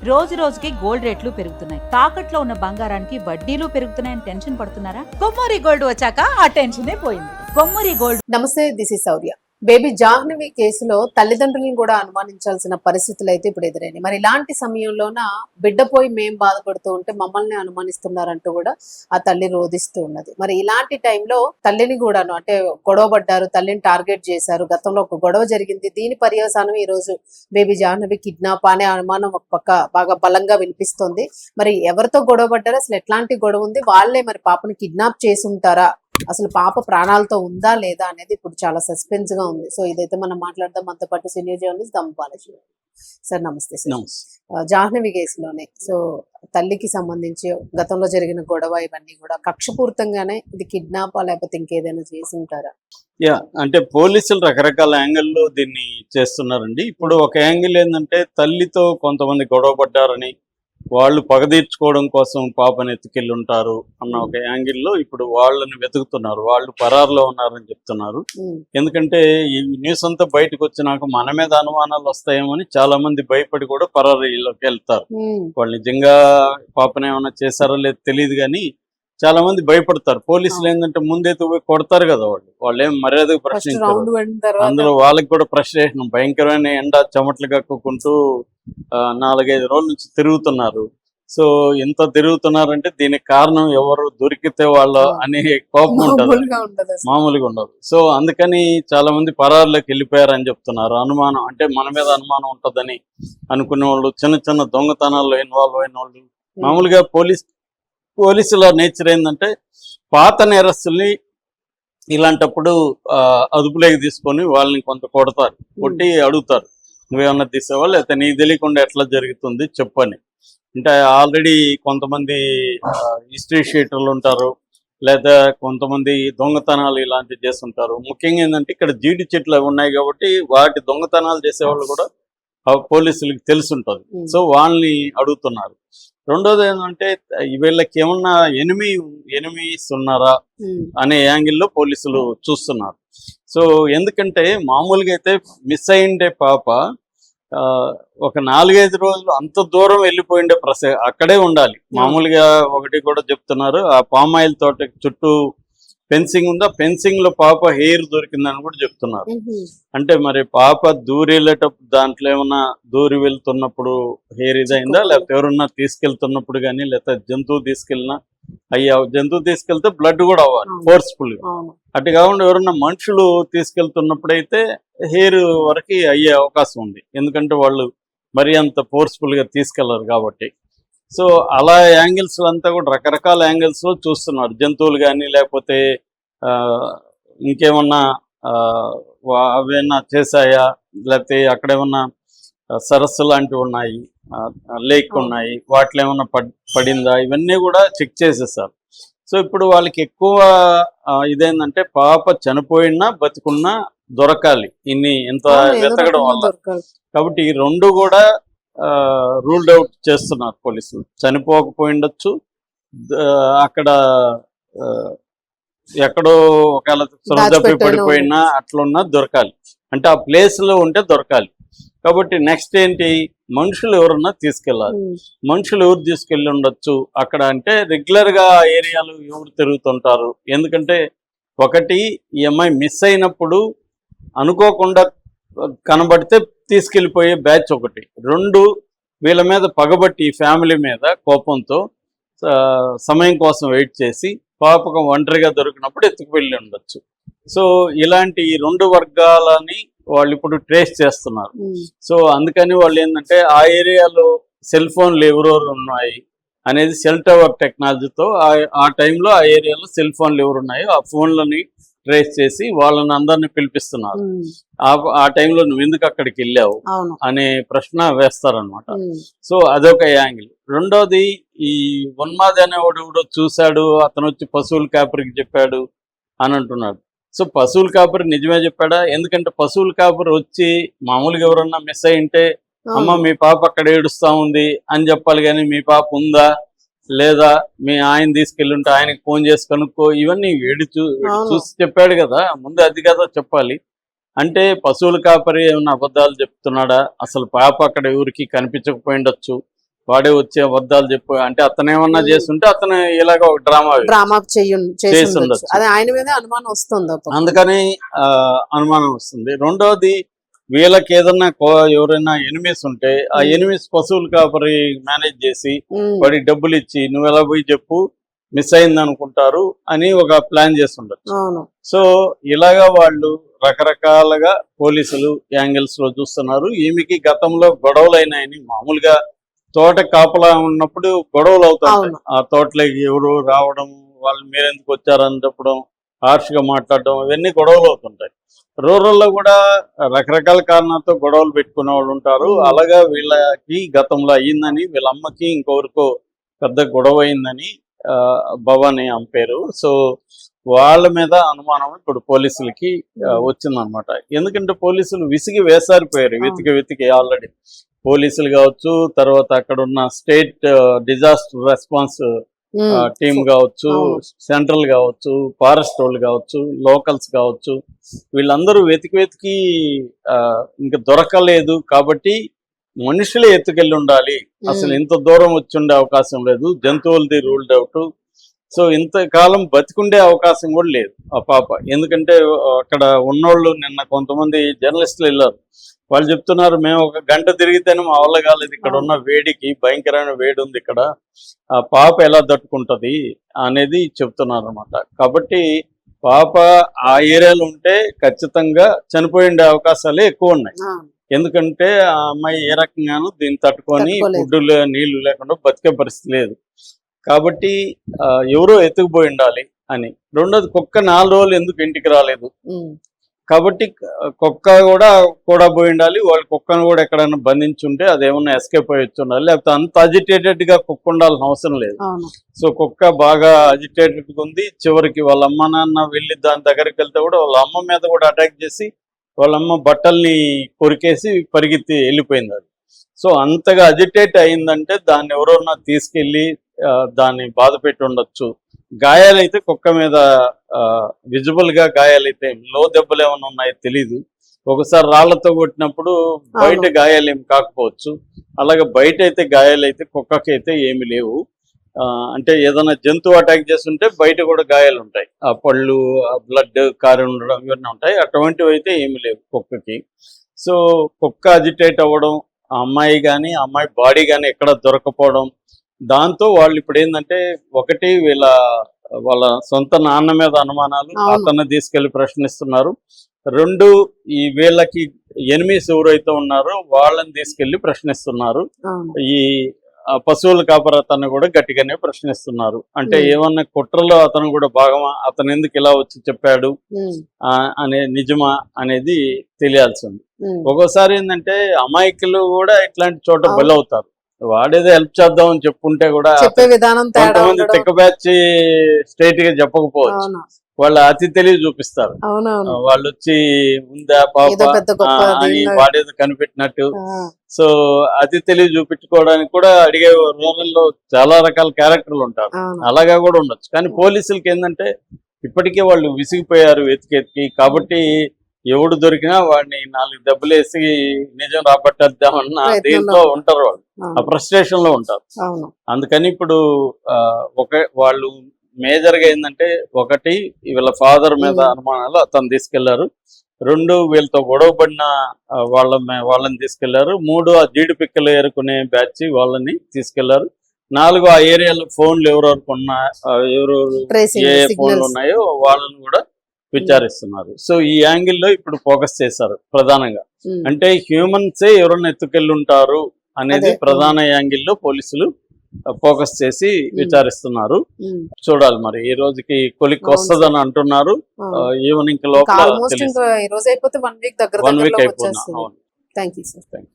రోజు రోజుకి గోల్డ్ రేట్లు పెరుగుతున్నాయి. తాకట్లో ఉన్న బంగారానికి వడ్డీలు పెరుగుతున్నాయని టెన్షన్ పడుతున్నారా? కొమ్మూరి గోల్డ్ వచ్చాక ఆ టెన్షనే పోయింది. కొమ్మూరి గోల్డ్. నమస్తే, this is Shaurya. Baby Jahnavi కేసులో తల్లిదండ్రులను కూడా అనుమానించాల్సిన పరిస్థితులు అయితే ఇప్పుడు ఎదురైనాయి. మరి ఇలాంటి సమయంలోన బిడ్డ పోయి మేం బాధపడుతూ ఉంటే మమ్మల్ని అనుమానిస్తున్నారంటూ కూడా ఆ తల్లి రోధిస్తూ ఉన్నది. మరి ఇలాంటి టైంలో తల్లిని కూడాను అంటే గొడవ పడ్డారు, తల్లిని టార్గెట్ చేశారు, గతంలో ఒక గొడవ జరిగింది. దీని పర్యవసానం ఈ రోజు బేబీ జాహ్నవి కిడ్నాప్ అనే అనుమానం ఒక పక్క బాగా బలంగా వినిపిస్తోంది. మరి ఎవరితో గొడవ పడ్డారు, అసలు ఎట్లాంటి గొడవ ఉంది, వాళ్ళే మరి పాపని కిడ్నాప్ చేసి ఉంటారా, అసలు పాప ప్రాణాలతో ఉందా లేదా అనేది ఇప్పుడు చాలా సస్పెన్స్ గా ఉంది. సో ఇదైతే మనం మాట్లాడదాం. మనతో పాటు సీనియర్ జర్నలిస్ట్ దమ్ము బాలాజీ సార్. నమస్తే సార్. జాహ్నవి కేసులోనే సో తల్లికి సంబంధించి గతంలో జరిగిన గొడవ ఇవన్నీ కూడా కక్షపూరితంగానే ఇది కిడ్నాప్ లేకపోతే ఇంకేదైనా చేసి ఉంటారా? అంటే పోలీసులు రకరకాల యాంగిల్లో దీన్ని చేస్తున్నారండి. ఇప్పుడు ఒక యాంగిల్ ఏంటంటే తల్లితో కొంతమంది గొడవ పడ్డారని వాళ్ళు పగ తీర్చుకోవడం కోసం పాపని ఎత్తుకెళ్ళి ఉంటారు అన్న ఒక యాంగిల్లో ఇప్పుడు వాళ్ళని వెతుకుతున్నారు. వాళ్ళు పరారులో ఉన్నారని చెప్తున్నారు. ఎందుకంటే ఈ న్యూస్ అంతా బయటకు వచ్చినాక మన మీద అనుమానాలు వస్తాయేమని చాలా మంది భయపడి కూడా పరారీలోకి వెళ్తారు. వాళ్ళు నిజంగా పాపని ఏమైనా చేశారో లేదు తెలియదు, కానీ చాలా మంది భయపడతారు. పోలీసులు ఏంటంటే ముందైతే కొడతారు కదా, వాళ్ళు ఏం మర్యాదకు ప్రశ్నించారు. అందులో వాళ్ళకి కూడా ఫ్రస్ట్రేషన్, భయంకరమైన ఎండ చెమటలు కక్కుకుంటూ 4-5 రోజుల నుంచి తిరుగుతున్నారు. సో ఎంత తిరుగుతున్నారంటే దీనికి కారణం ఎవరు దొరికితే వాళ్ళు అనే కోపం ఉంటుంది, మామూలుగా ఉండదు. సో అందుకని చాలా మంది పరారులోకి వెళ్ళిపోయారని చెప్తున్నారు. అనుమానం అంటే మన మీద అనుమానం ఉంటుందని అనుకునే వాళ్ళు, చిన్న చిన్న దొంగతనాల్లో ఇన్వాల్వ్ అయిన వాళ్ళు. మామూలుగా పోలీసుల నేచర్ ఏంటంటే పాత నేరస్తుల్ని ఇలాంటప్పుడు అదుపులోకి తీసుకొని వాళ్ళని కొంత కొట్టి అడుగుతారు, నువ్వేమన్నా తీసేవా లేకపోతే నీకు తెలియకుండా ఎట్లా జరుగుతుంది చెప్పని. అంటే ఆల్రెడీ కొంతమంది హిస్టరీ షీటర్లు ఉంటారు, లేదా కొంతమంది దొంగతనాలు ఇలాంటివి చేస్తుంటారు. ముఖ్యంగా ఏంటంటే ఇక్కడ జీడి చెట్లు ఉన్నాయి కాబట్టి వాటి దొంగతనాలు చేసేవాళ్ళు కూడా పోలీసులకు తెలుసుంటుంది. సో వాళ్ళని అడుగుతున్నారు. రెండోది ఏంటంటే వీళ్ళకి ఏమన్నా ఎనిమీస్ ఉన్నారా అనే యాంగిల్లో పోలీసులు చూస్తున్నారు. సో ఎందుకంటే మామూలుగా అయితే మిస్ అయిండే పాప ఒక 4-5 రోజులు అంత దూరం వెళ్ళిపోయిండే అక్కడే ఉండాలి. మామూలుగా ఒకటి కూడా చెప్తున్నారు, ఆ పామాయిల్ తోట చుట్టూ ఫెన్సింగ్ ఉందా, ఫెన్సింగ్ లో పాప హెయిర్ దొరికిందని కూడా చెప్తున్నారు. అంటే మరి పాప దూరి వెళ్ళేటప్పుడు దాంట్లో ఏమన్నా దూరి వెళ్తున్నప్పుడు హెయిర్ ఇదైందా, లేకపోతే ఎవరన్నా తీసుకెళ్తున్నప్పుడు కానీ, లేకపోతే జంతువు తీసుకెళ్ళినా జంతువు తీసుకెళ్తే బ్లడ్ కూడా అవ్వాలి ఫోర్స్ఫుల్ గా. అటు కాకుండా ఎవరన్నా మనుషులు తీసుకెళ్తున్నప్పుడు అయితే హెయిర్ వరకు అయ్యే అవకాశం ఉంది, ఎందుకంటే వాళ్ళు మరీ అంత ఫోర్స్ఫుల్ గా తీసుకెళ్లరు కాబట్టి. సో అలా యాంగిల్స్ అంతా కూడా రకరకాల యాంగిల్స్ లో చూస్తున్నారు. జంతువులు కానీ లేకపోతే ఇంకేమన్నా అవేమన్నా చేశాయా, లేకపోతే అక్కడేమన్నా సరస్సు లాంటివి ఉన్నాయి, లేక్ ఉన్నాయి, వాటిలో ఏమన్నా పడిందా, ఇవన్నీ కూడా చెక్ చేసేసారు. సో ఇప్పుడు వాళ్ళకి ఎక్కువ ఇదేంటంటే పాప చనిపోయినా బతికున్నా దొరకాలి, ఇంత వెతకడం వల్ల. కాబట్టి ఈ రెండు కూడా రూల్డ్ అవుట్ చేస్తున్నారు పోలీసులు. చనిపోకపోయిండొచ్చు, అక్కడ ఎక్కడో ఒకవేళ సొరదప్పి పడిపోయినా అట్లున్నా దొరకాలి, అంటే ఆ ప్లేస్ లో ఉంటే దొరకాలి. కాబట్టి నెక్స్ట్ ఏంటి, మనుషులు ఎవరన్నా తీసుకెళ్ళాలి. మనుషులు ఎవరు తీసుకెళ్ళి ఉండొచ్చు అక్కడ అంటే రెగ్యులర్ గా ఏరియాలు ఎవరు తిరుగుతుంటారు. ఎందుకంటే ఒకటి, ఈ అమ్మాయి మిస్ అయినప్పుడు అనుకోకుండా కనబడితే తీసుకెళ్ళిపోయే బ్యాచ్ ఒకటి. 2, వీళ్ళ మీద పగబట్టి ఫ్యామిలీ మీద కోపంతో సమయం కోసం వెయిట్ చేసి పాపకం ఒంటరిగా దొరికినప్పుడు ఎత్తుకు వెళ్ళి ఉండొచ్చు. సో ఇలాంటి ఈ 2 వర్గాలని వాళ్ళు ఇప్పుడు ట్రేస్ చేస్తున్నారు. సో అందుకని వాళ్ళు ఏంటంటే ఆ ఏరియాలో సెల్ ఫోన్లు ఎవరెవరు ఉన్నాయి అనేది సెల్ టవర్ టెక్నాలజీతో ఆ టైంలో ఆ ఏరియాలో సెల్ ఫోన్లు ఎవరు ఉన్నాయో ఆ ఫోన్లని ట్రేస్ చేసి వాళ్ళని అందరినీ పిలిపిస్తున్నారు. ఆ టైంలో నువ్వు ఎందుకు అక్కడికి వెళ్ళావు అనే ప్రశ్న వేస్తారనమాట. సో అదొక యాంగిల్. రెండోది, ఈ ఉన్మాది అనేవాడు కూడా చూశాడు, అతను వచ్చి పశువుల కాపరికి చెప్పాడు అని అంటున్నాడు. సో పశువుల కాపరి నిజమే చెప్పాడా? ఎందుకంటే పశువుల కాపరి వచ్చి మామూలుగా ఎవరన్నా మిస్ అయింటే అమ్మ మీ పాప అక్కడ ఏడుస్తా ఉంది అని చెప్పాలి, కానీ మీ పాప ఉందా లేదా మీ ఆయన తీసుకెళ్ళుంటే ఆయనకి ఫోన్ చేసి కనుక్కో, ఇవన్నీ చూసి చెప్పాడు కదా, ముందు అది కదా చెప్పాలి. అంటే పశువుల కాపరి ఏమన్నా అబద్ధాలు చెప్తున్నాడా? అసలు పాప అక్కడ ఎవరికి కనిపించకపోయిండొచ్చు, వాడే వచ్చే అబద్ధాలు చెప్పు అంటే అతను ఏమన్నా చేస్తుంటే అతను ఇలాగ ఒక డ్రామా చేసి ఉండొచ్చు. ఉండొచ్చు. అదే ఆయన మీదే అనుమానం వస్తుంది అప్పుడు. అందుకని అనుమానం వస్తుంది. రెండవది వీళ్ళకి ఏదన్నా ఎవరైనా ఎనిమిస్ ఉంటే ఆ ఎనిమిస్ పశువులు కాపరి మేనేజ్ చేసి వాడికి డబ్బులు ఇచ్చి నువ్వు ఎలా పోయి చెప్పు మిస్ అయింది అనుకుంటారు అని ఒక ప్లాన్ చేస్తుండొచ్చు. సో ఇలాగా వాళ్ళు రకరకాలుగా పోలీసులు యాంగిల్స్ లో చూస్తున్నారు. ఈమెకి గతంలో గొడవలు అయినాయని, మామూలుగా తోట కాపలా ఉన్నప్పుడు గొడవలు అవుతాయి. ఆ తోటలోకి ఎవరు రావడం, వాళ్ళు మీరెందుకు వచ్చారని చెప్పడం, హార్ష్ గా మాట్లాడడం, ఇవన్నీ గొడవలు అవుతుంటాయి. రూరల్లో కూడా రకరకాల కారణాలతో గొడవలు పెట్టుకునే వాళ్ళు ఉంటారు. అలాగా వీళ్ళకి గతంలో అయ్యిందని, వీళ్ళ అమ్మకి ఇంకొకరికో పెద్ద గొడవ అయిందని భవానీ ఆమె పేరు. సో వాళ్ళ మీద అనుమానం ఇప్పుడు పోలీసులకి వచ్చిందనమాట. ఎందుకంటే పోలీసులు విసిగి వేసారిపోయారు వెతికి ఆల్రెడీ. పోలీసులు కావచ్చు, తర్వాత అక్కడ ఉన్న స్టేట్ డిజాస్టర్ రెస్పాన్స్ టీమ్ కావచ్చు, సెంట్రల్ కావచ్చు, ఫారెస్ట్ వాళ్ళు కావచ్చు, లోకల్స్ కావచ్చు, వీళ్ళందరూ వెతికి ఇంకా దొరకలేదు. కాబట్టి మనుషులే ఎత్తుకెళ్ళి ఉండాలి, అసలు ఇంత దూరం వచ్చి ఉండే అవకాశం లేదు, జంతువులది రూల్డ్ అవుట్. సో ఇంతకాలం బతికుండే అవకాశం కూడా లేదు ఆ పాప. ఎందుకంటే అక్కడ ఉన్నోళ్ళు నిన్న కొంతమంది జర్నలిస్టులు వెళ్ళారు. వాళ్ళు చెప్తున్నారు, మేము ఒక గంట తిరిగితేనే మా వల్ల కాలేదు, ఇక్కడ ఉన్న వేడికి భయంకరమైన వేడి ఉంది, ఇక్కడ ఆ పాప ఎలా తట్టుకుంటది అనేది చెప్తున్నారు అనమాట. కాబట్టి పాప ఆ ఏరియాలో ఉంటే ఖచ్చితంగా చనిపోయి ఉండే అవకాశాలే ఎక్కువ ఉన్నాయి. ఎందుకంటే ఆ అమ్మాయి ఏ రకంగానూ దీన్ని తట్టుకొని ఫుడ్ నీళ్లు లేకుండా బతికే పరిస్థితి లేదు. కాబట్టి ఎవరో ఎత్తుకుపోయి ఉండాలి అని. రెండోది, కుక్క 4 రోజులు ఎందుకు ఇంటికి రాలేదు, కాబట్టి కుక్క కూడా పోయి ఉండాలి. వాళ్ళు కుక్కను కూడా ఎక్కడైనా బంధించుంటే అదేమన్నా ఎస్కేప్ అయ్యొచ్చు ఉండాలి, లేకపోతే అంత అజిటేటెడ్ గా కుక్క ఉండాల్సిన అవసరం లేదు. సో కుక్క బాగా అజిటేటెడ్ గా ఉంది. చివరికి వాళ్ళ అమ్మ నాన్న వెళ్ళి దాని దగ్గరికి వెళ్తే కూడా వాళ్ళ అమ్మ మీద కూడా అటాక్ చేసి వాళ్ళమ్మ బట్టల్ని కొరికేసి పరిగెత్తి వెళ్ళిపోయింది అది. సో అంతగా అజిటేట్ అయిందంటే దాన్ని ఎవరన్నా తీసుకెళ్లి దాన్ని బాధ పెట్టి ఉండొచ్చు. గాయాలైతే కుక్క మీద విజిబుల్ గా గాయాలైతే, లో దెబ్బలు ఏమైనా ఉన్నాయో తెలీదు. ఒకసారి రాళ్లతో కొట్టినప్పుడు బయట గాయాలు ఏమి కాకపోవచ్చు, అలాగే బయట అయితే గాయాలైతే కుక్కకైతే ఏమి లేవు. అంటే ఏదైనా జంతువు అటాక్ చేస్తుంటే బయట కూడా గాయాలు ఉంటాయి, ఆ పళ్ళు, బ్లడ్ కారి ఉండడం ఇవన్నీ ఉంటాయి. అటువంటివి అయితే ఏమి లేవు కుక్కకి. సో కుక్క అజిటేట్ అవ్వడం, ఆ అమ్మాయి కానీ ఆ అమ్మాయి బాడీ కానీ ఎక్కడ దొరకపోవడం, దాంతో వాళ్ళు ఇప్పుడు ఏంటంటే, ఒకటి వాళ్ళ సొంత నాన్న మీద అనుమానాలు, అతన్ని తీసుకెళ్లి ప్రశ్నిస్తున్నారు. 2, ఈ వీళ్ళకి ఎనిమిస్ ఎవరైతే ఉన్నారో వాళ్ళని తీసుకెళ్లి ప్రశ్నిస్తున్నారు. ఈ పశువుల కాపరి అతన్ని కూడా గట్టిగానే ప్రశ్నిస్తున్నారు. అంటే ఏమన్నా కుట్రలో అతను కూడా భాగమా, అతను ఎందుకు ఇలా వచ్చి చెప్పాడు అనే నిజమా అనేది తెలియాల్సింది. ఒక్కోసారి ఏంటంటే అమాయకులు కూడా ఇట్లాంటి చోట బలవుతారు. వాడేదో హెల్ప్ చేద్దాం అని చెప్పుంటే కూడా కొంతమంది తిక్క బ్యాచ్ స్ట్రైట్ గా చెప్పకపోవచ్చు, వాళ్ళు అతి తెలివి చూపిస్తారు. వాళ్ళు వచ్చి ఉందా పాప అని వాడేదో కనిపెట్టినట్టు. సో అతి తెలివి చూపించుకోవడానికి కూడా అడిగే రూరల్లో చాలా రకాల క్యారెక్టర్లు ఉంటారు, అలాగా కూడా ఉండొచ్చు. కానీ పోలీసులకి ఏంటంటే ఇప్పటికే వాళ్ళు విసిగిపోయారు వెతికి. కాబట్టి ఎవడు దొరికినా వాడిని 4 దెబ్బలేసి నిజం రాబట్టేద్దామన్న దీంట్లో ఉంటారు, వాళ్ళు ఆ ఫ్రస్ట్రేషన్ లో ఉంటారు. అందుకని ఇప్పుడు వాళ్ళు మేజర్ గా ఏంటంటే, ఒకటి వీళ్ళ ఫాదర్ మీద అనుమానాలు, అతను తీసుకెళ్లారు. 2 వీళ్ళతో గొడవ పడిన వాళ్ళని తీసుకెళ్లారు. 3 ఆ జీడి పిక్కలు ఏరుకునే బ్యాచ్ వాళ్ళని తీసుకెళ్లారు. 4 ఆ ఏరియాలో ఫోన్లు ఎవరెవరికి ఉన్నా, ఎవరెవరు ఏ ఫోన్లు ఉన్నాయో వాళ్ళని కూడా విచారిస్తున్నారు. సో ఈ యాంగిల్లో ఇప్పుడు ఫోకస్ చేశారు ప్రధానంగా. అంటే హ్యూమన్సే ఎవరైనా ఎత్తుకెళ్ళి ఉంటారు అనేది ప్రధాన యాంగిల్లో పోలీసులు ఫోకస్ చేసి విచారిస్తున్నారు. చూడాలి మరి ఈ రోజుకి కొలిక్ వస్తుందని అంటున్నారు. ఈవినింగ్ లోపల 1 వీక్ అయిపోయింది. అవును. Thank you sir.